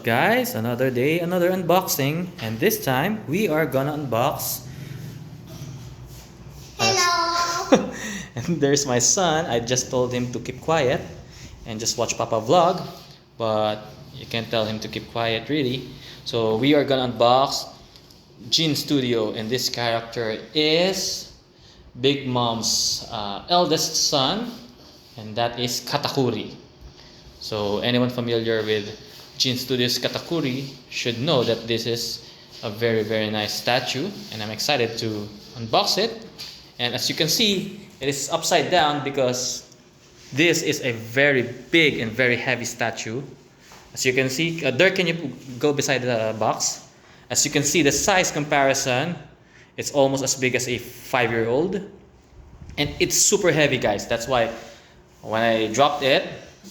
up guys? Another day, another unboxing, and this time we are gonna unbox Hello! and there's my son. I just told him to keep quiet and just watch Papa vlog, but you can't tell him to keep quiet really. So we are gonna unbox Jin Studio, and this character is Big Mom's eldest son, and that is Katakuri. So anyone familiar with Jin Studio's Katakuri should know that this is a very nice statue, and I'm excited to unbox it. And as you can see, it is upside down because this is a very big and very heavy statue. As you can see, Dirk, can you go beside the box? As you can see, the size comparison, it's almost as big as a 5-year-old, and it's super heavy, guys. That's why when I dropped it,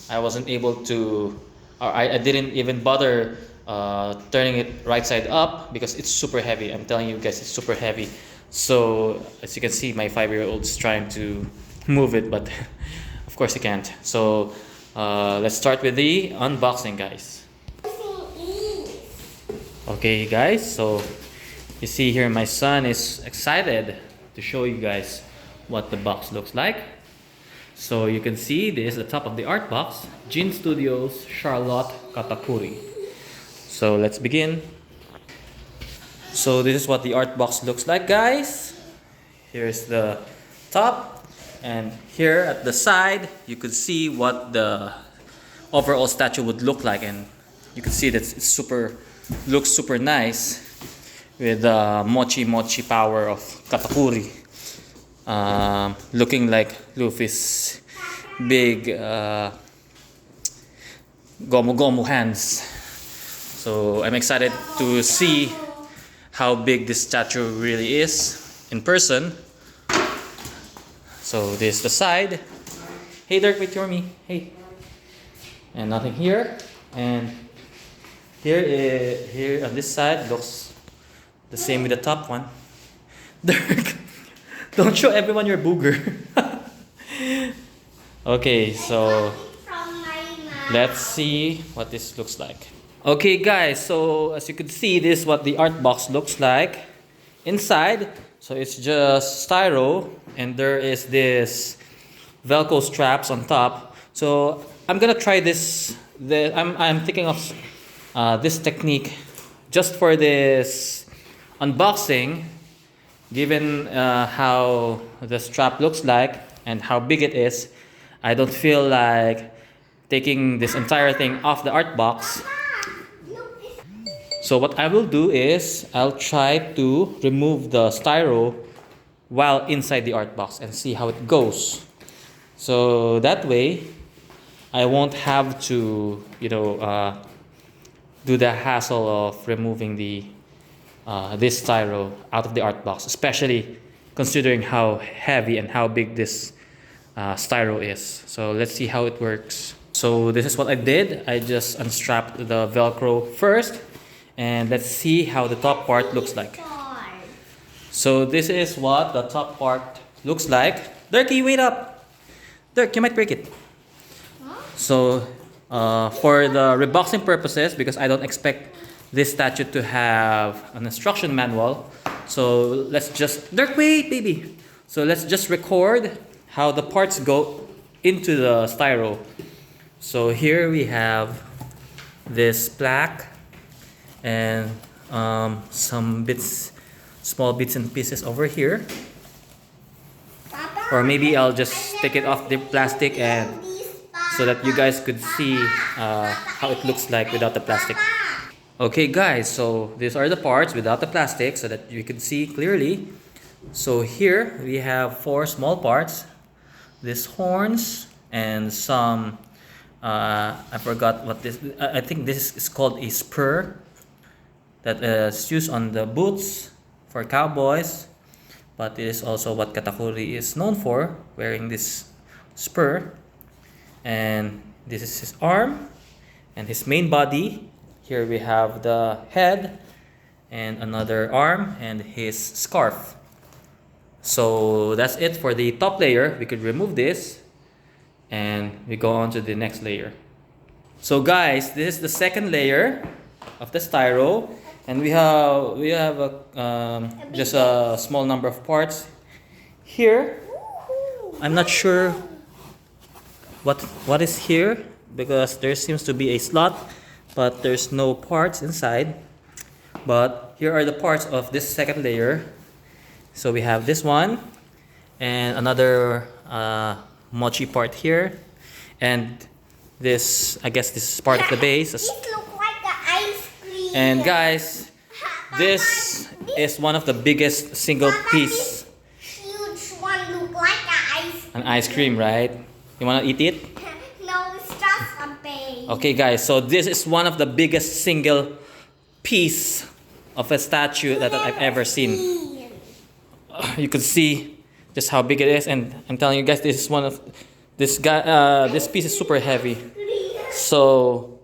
I wasn't able to, or I didn't even bother turning it right side up because it's super heavy. I'm telling you guys, it's super heavy. So as you can see, my 5-year-old's trying to move it, but of course he can't. So let's start with the unboxing, guys. Okay guys, so you see here my son is excited to show you guys what the box looks like. So you can see this is the top of the art box, Jin Studios Charlotte Katakuri. So let's begin. So this is what the art box looks like, guys. Here's the top, and here at the side you could see what the overall statue would look like, and you can see that it's looks super nice with the mochi power of Katakuri. Looking like Luffy's big gomu hands. So I'm excited to see how big this statue really is in person. So this is the side. Hey Dirk, wait for me. Hey. And nothing here. And here on this side looks the same with the top one. Dirk, don't show everyone your booger. Okay, so let's see what this looks like. Okay guys, so as you can see, this is what the art box looks like inside. So it's just styro, and there is this Velcro straps on top. So I'm gonna try this. I'm thinking of this technique just for this unboxing. Given how the strap looks like and how big it is, I don't feel like taking this entire thing off the art box. So what I will do is I'll try to remove the styro while inside the art box and see how it goes. So that way I won't have to, do the hassle of removing this styro out of the art box, especially considering how heavy and how big this styro is. So let's see how it works. So this is what I did. I just unstrapped the Velcro first, and let's see how the top part looks like. So this is what the top part looks like. Dirky, wait up! Dirk, you might break it. So for the reboxing purposes, because I don't expect this statue to have an instruction manual, so let's just, Dirk, wait baby. So let's just record how the parts go into the styro. So here we have this plaque and some small bits and pieces over here, or maybe I'll just take it off the plastic and so that you guys could see how it looks like without the plastic. Okay guys, so these are the parts without the plastic so that you can see clearly. So here we have 4 small parts, these horns and some I forgot what this, I think this is called a spur that is used on the boots for cowboys, but it is also what Katakuri is known for, wearing this spur. And this is his arm and his main body. Here we have the head and another arm and his scarf. So that's it for the top layer. We could remove this and we go on to the next layer. So guys, this is the second layer. of the styro, and we have just a small number of parts here. I'm not sure what is here because there seems to be a slot, but there's no parts inside. But here are the parts of this second layer. So we have this one and another mochi part here, and this, I guess this is part of the base. It looks like an ice cream. And guys, this is one of the biggest single piece. This huge one look like An ice cream, right? You wanna eat it? No, it's just a base. Okay guys, so this is one of the biggest single piece of a statue that I've ever seen. You could see just how big it is, and I'm telling you guys, this is one of this piece is super heavy. So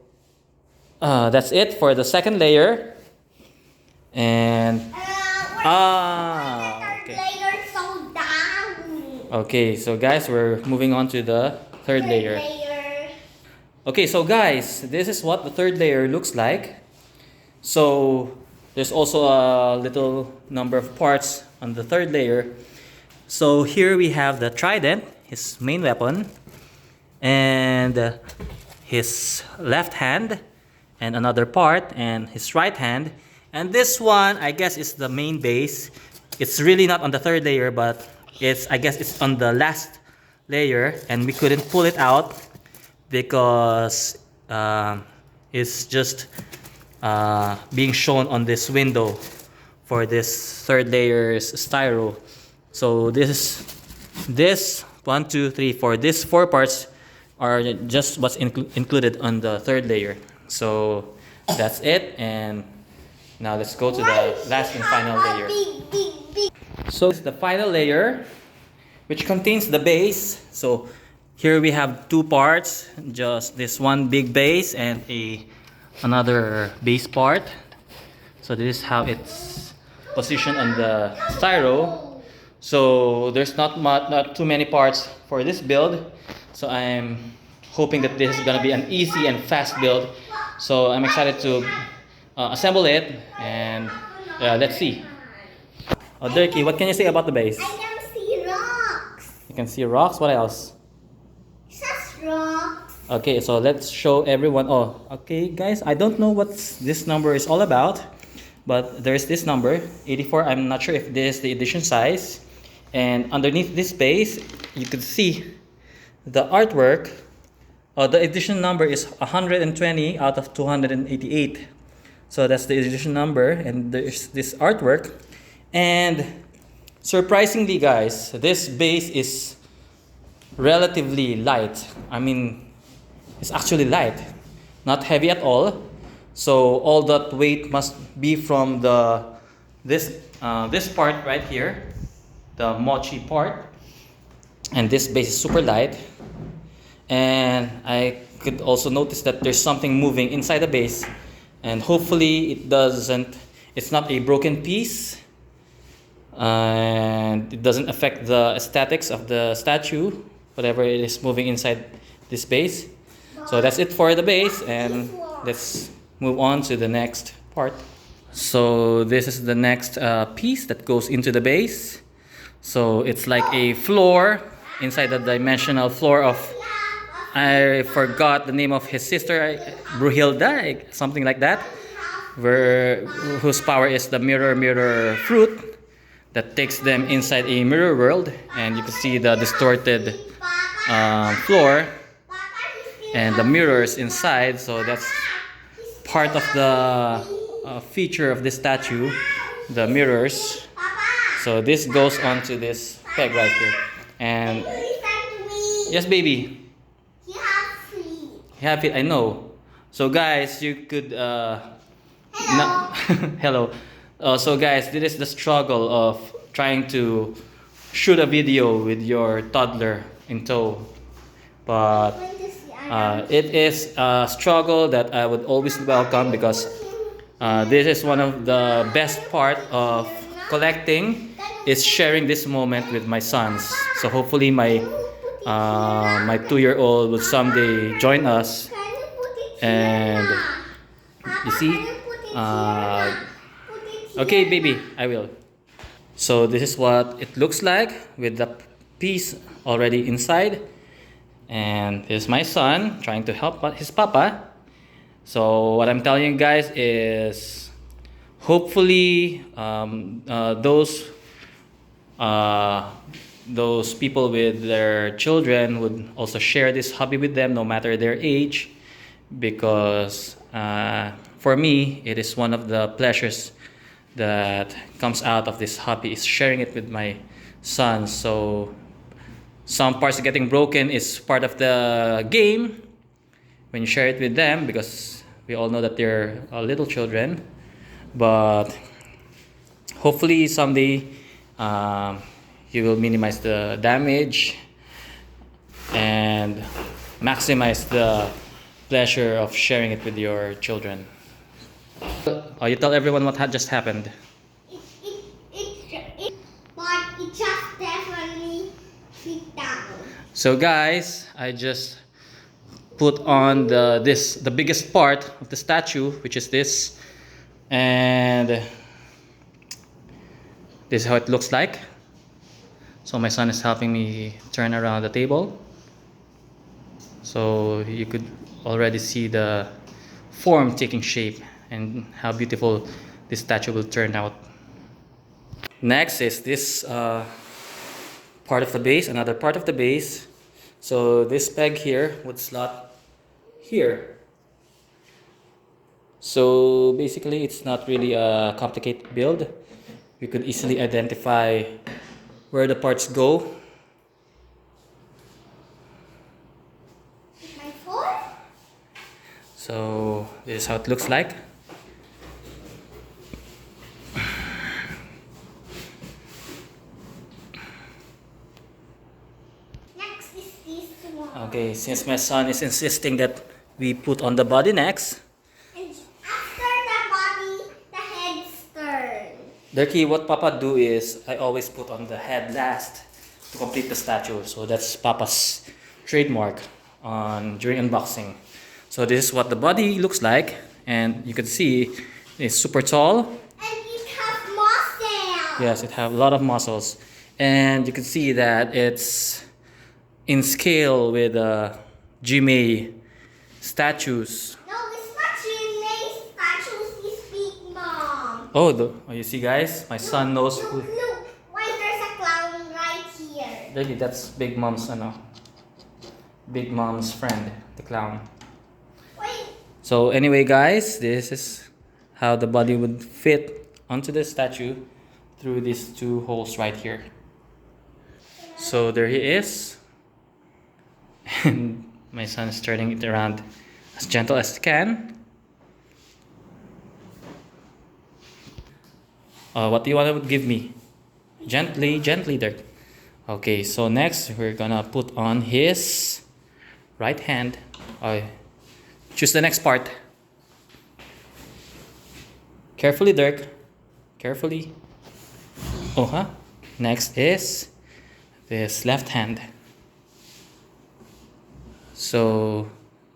that's it for the second layer. And okay. Layer so down. Okay, so guys, we're moving on to the third layer. Okay, so guys, this is what the third layer looks like. So there's also a little number of parts on the third layer. So here we have the trident, his main weapon, and his left hand, and another part, and his right hand. And this one, I guess, is the main base. It's really not on the third layer, but I guess it's on the last layer, and we couldn't pull it out because it's just being shown on this window for this third layer's styro. So this 1, 2, 3, 4, these 4 parts are just what's included on the third layer. So that's it, and now let's go to the last and final layer. So it's the final layer, which contains the base. So here we have 2 parts, just this one big base and another base part. So this is how it's positioned on the styro. So there's not too many parts for this build. So I'm hoping that this is gonna be an easy and fast build. So I'm excited to assemble it, and let's see. Oh, Dirky, what can you say about the base? I can see rocks. You can see rocks. What else? It's just rocks. Okay, so let's show everyone. Oh, okay, guys, I don't know what this number is all about, but there's this number, 84. I'm not sure if this is the edition size. And underneath this base, you could see the artwork. The edition number is 120 out of 288. So that's the edition number, and there's this artwork. And surprisingly, guys, this base is relatively light. I mean, it's actually light, not heavy at all. So all that weight must be from this part right here, the mochi part. And this base is super light. And I could also notice that there's something moving inside the base, and hopefully it's not a broken piece, and it doesn't affect the aesthetics of the statue, whatever it is moving inside this base. So that's it for the base, and let's move on to the next part. So this is the next piece that goes into the base. So it's like a floor inside the dimensional floor of, I forgot the name of his sister, Bruhilda, something like that, whose power is the mirror fruit that takes them inside a mirror world. And you can see the distorted floor and the mirrors inside. So that's part of the feature of this statue, the mirrors. So this goes onto this peg right here. And yes, baby. Have it, I know. So guys, you could hello. So guys, this is the struggle of trying to shoot a video with your toddler in tow, but it is a struggle that I would always welcome, because this is one of the best part of collecting, is sharing this moment with my sons. So hopefully my 2-year-old will someday join us. And you see, Put it here. Okay, baby, I will. So this is what it looks like with the piece already inside. And this is my son trying to help his papa. So what I'm telling you guys is hopefully those people with their children would also share this hobby with them no matter their age, because for me it is one of the pleasures that comes out of this hobby is sharing it with my sons. So some parts getting broken is part of the game when you share it with them, because we all know that they're little children. But hopefully someday you will minimize the damage and maximize the pleasure of sharing it with your children. You tell everyone what had just happened. But it just definitely fit down. So guys, I just put on the biggest part of the statue, which is this, and this is how it looks like. So my son is helping me turn around the table, so you could already see the form taking shape and how beautiful this statue will turn out. Next is this part of the base, another part of the base. So this peg here would slot here. So basically it's not really a complicated build. We could easily identify where the parts go. My foot? So this is how it looks like. Next is this one. Okay, since my son is insisting that we put on the body next, And after the body, the head's turn. Derky, what Papa do is I always put on the head last to complete the statue. So that's Papa's trademark on during unboxing. So this is what the body looks like, and you can see it's super tall. And it has muscle. Yes, it have a lot of muscles, and you can see that it's in scale with Jimmy statues. No, it's not Chinese statues, it's Big Mom. Oh, you see, guys, my son knows Look, who. look. Why there's a clown right here? Really, that's Big Mom's Big Mom's friend, the clown. Wait. So anyway, guys, this is how the body would fit onto the statue through these two holes right here. So there he is, and my son is turning it around as gentle as he can. What do you want to give me? Gently, gently there. Okay, so next we're gonna put on his right hand. Choose the next part. Carefully, Dirk. Carefully. Next is this left hand. So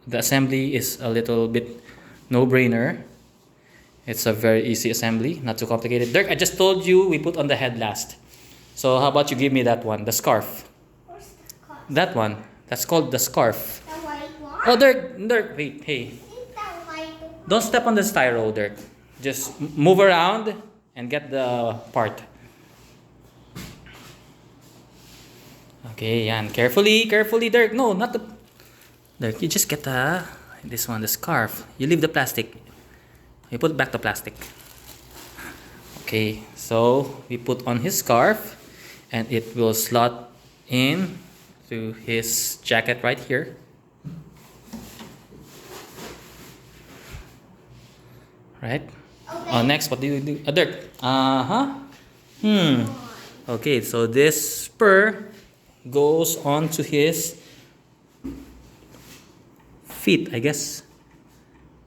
the assembly is a little bit no-brainer. It's a very easy assembly, not too complicated. Dirk, I just told you we put on the head last. So how about you give me that one, the scarf? Where's the cut? That one. That's called the scarf. The white one? Oh, Dirk, wait, hey. Isn't that white one? Don't step on the styro, Dirk. Just move around and get the part. Okay, yan. Carefully, carefully, Dirk. No, not the... Dirk, you just get this one, the scarf. You leave the plastic. You put back the plastic. Okay, so we put on his scarf, and it will slot in to his jacket right here. Right? Okay. Next, what do you do? Dirk. Okay, so this spur goes onto his feet, I guess.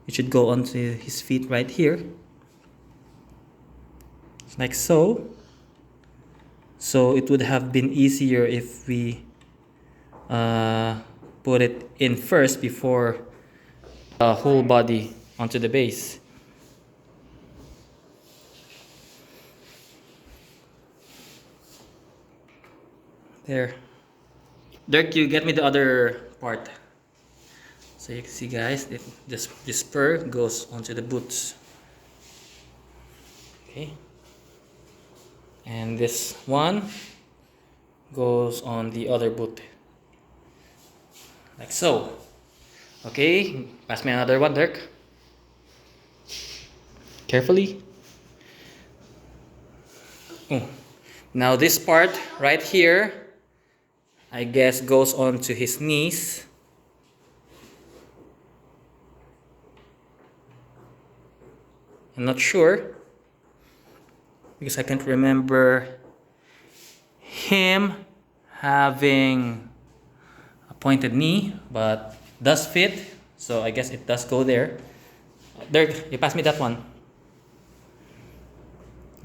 It should go onto his feet right here. Like so. So it would have been easier if we put it in first before the whole body onto the base. There. Dirk, you get me the other part. So you can see, guys, this spur goes onto the boots. Okay. And this one goes on the other boot. Like so. Okay, pass me another one, Dirk. Carefully. Oh. Now this part right here, I guess, goes on to his knees. I'm not sure because I can't remember him having a pointed knee, but does fit, so I guess it does go there. Dirk, you pass me that one.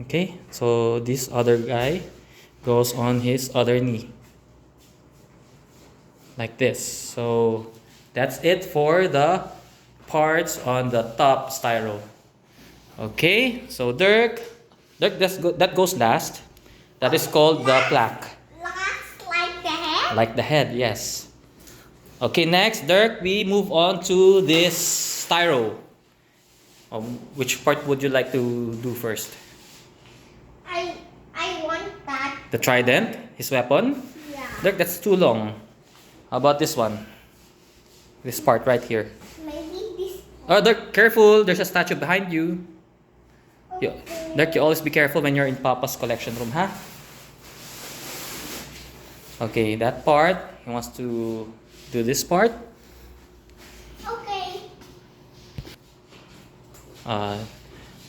Okay, so this other guy goes on his other knee. Like this. So that's it for the parts on the top styro. Okay, so Dirk, that goes last. That is called the plaque. Looks like the head? Like the head, yes. Okay, next, Dirk, we move on to this styro. Which part would you like to do first? I want that. The trident, his weapon? Yeah. Dirk, that's too long. How about this one? This part right here. Maybe this. Oh, Dirk, careful. There's a statue behind you. Okay. Dirk, you always be careful when you're in Papa's collection room, huh? Okay, that part. He wants to do this part. Okay.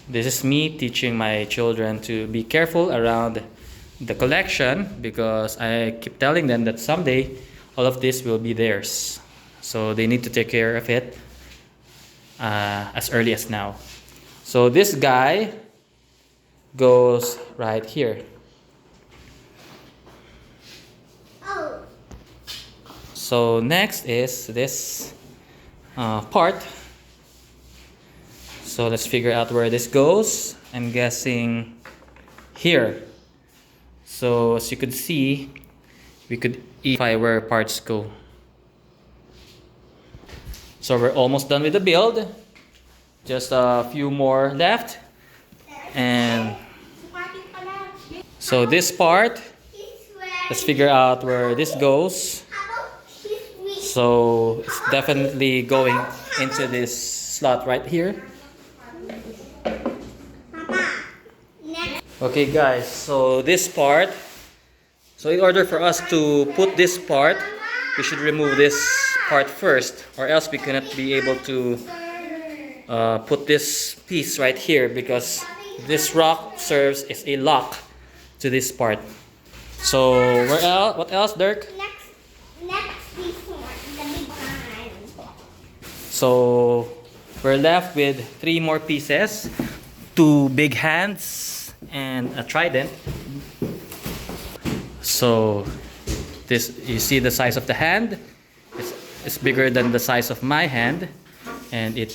This is me teaching my children to be careful around the collection because I keep telling them that someday all of this will be theirs. So they need to take care of it as early as now. So this guy goes right here. Oh. So next is this part. So let's figure out where this goes. I'm guessing here. So as you could see, we could identify where parts go. So we're almost done with the build. Just a few more left. And so this part, let's figure out where this goes. So it's definitely going into this slot right here. Okay guys, so this part, so in order for us to put this part, we should remove this part first, or else we cannot be able to put this piece right here because this rock serves as a lock to this part. So where else? What else, Dirk? Next this one, the big one. So we're left with 3 more pieces, 2 big hands and a trident. So this, you see the size of the hand, it's bigger than the size of my hand, and it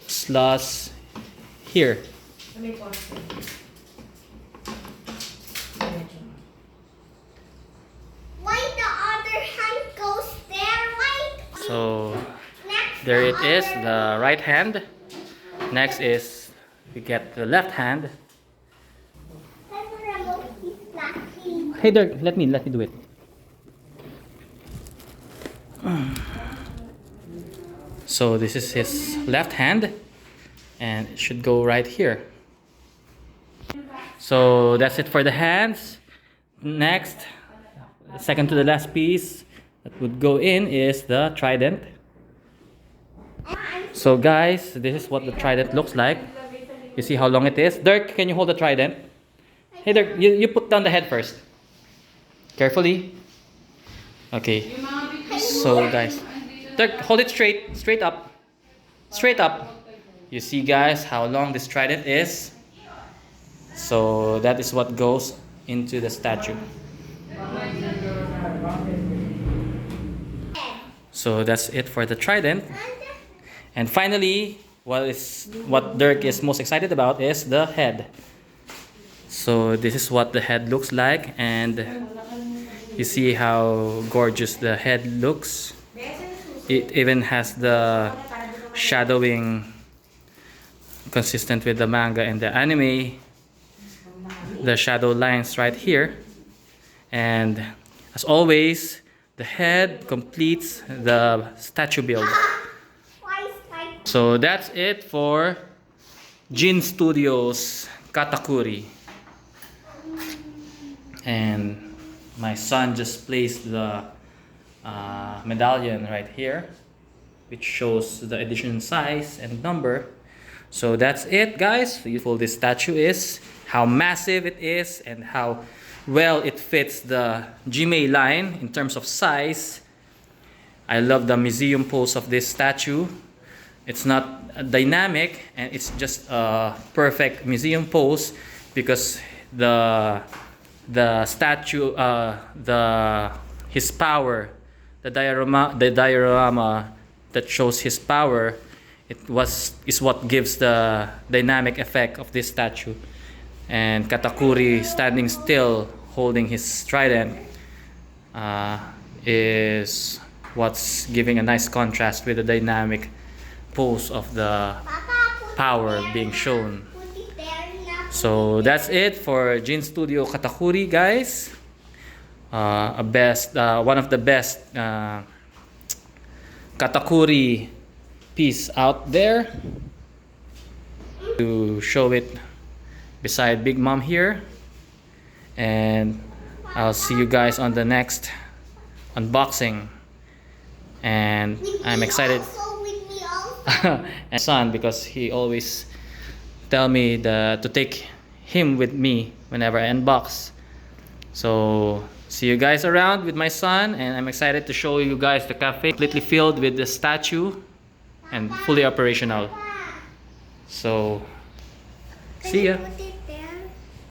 slots here. Why the other hand goes there? Why? So Next, there it is, the right hand. Next is we get the left hand. Let's remove this plastic. Hey Dirk, let me do it. So this is his left hand, and it should go right here. So that's it for the hands. Next, second to the last piece that would go in is the trident. So guys, this is what the trident looks like. You see how long it is? Dirk, can you hold the trident? Hey Dirk, you put down the head first. Carefully. Okay. So guys, Dirk, hold it straight up. Straight up. You see guys how long this trident is? So that is what goes into the statue. So that's it for the trident. And finally, what Dirk is most excited about is the head. So this is what the head looks like, and You see how gorgeous the head looks. It even has the shadowing consistent with the manga and the anime. The shadow lines right here. And as always, the head completes the statue build. So that's it for Jin Studios Katakuri. And my son just placed the medallion right here, which shows the edition size and number. So that's it, guys. How beautiful this statue is, how massive it is, and how well it fits the Jime line in terms of size. I love the museum pose of this statue. It's not dynamic, and it's just a perfect museum pose because the statue, his power, the diorama that shows his power, is what gives the dynamic effect of this statue. And Katakuri standing still, holding his trident, is what's giving a nice contrast with the dynamic pose of the power being shown. So that's it for Jin Studio Katakuri, guys. One of the best Katakuri piece out there. To show it beside Big Mom here, and I'll see you guys on the next unboxing. And I'm excited. And son, because he always tell me to take him with me whenever I unbox. So see you guys around with my son, and I'm excited to show you guys the cafe completely filled with the statue and fully operational. So see ya.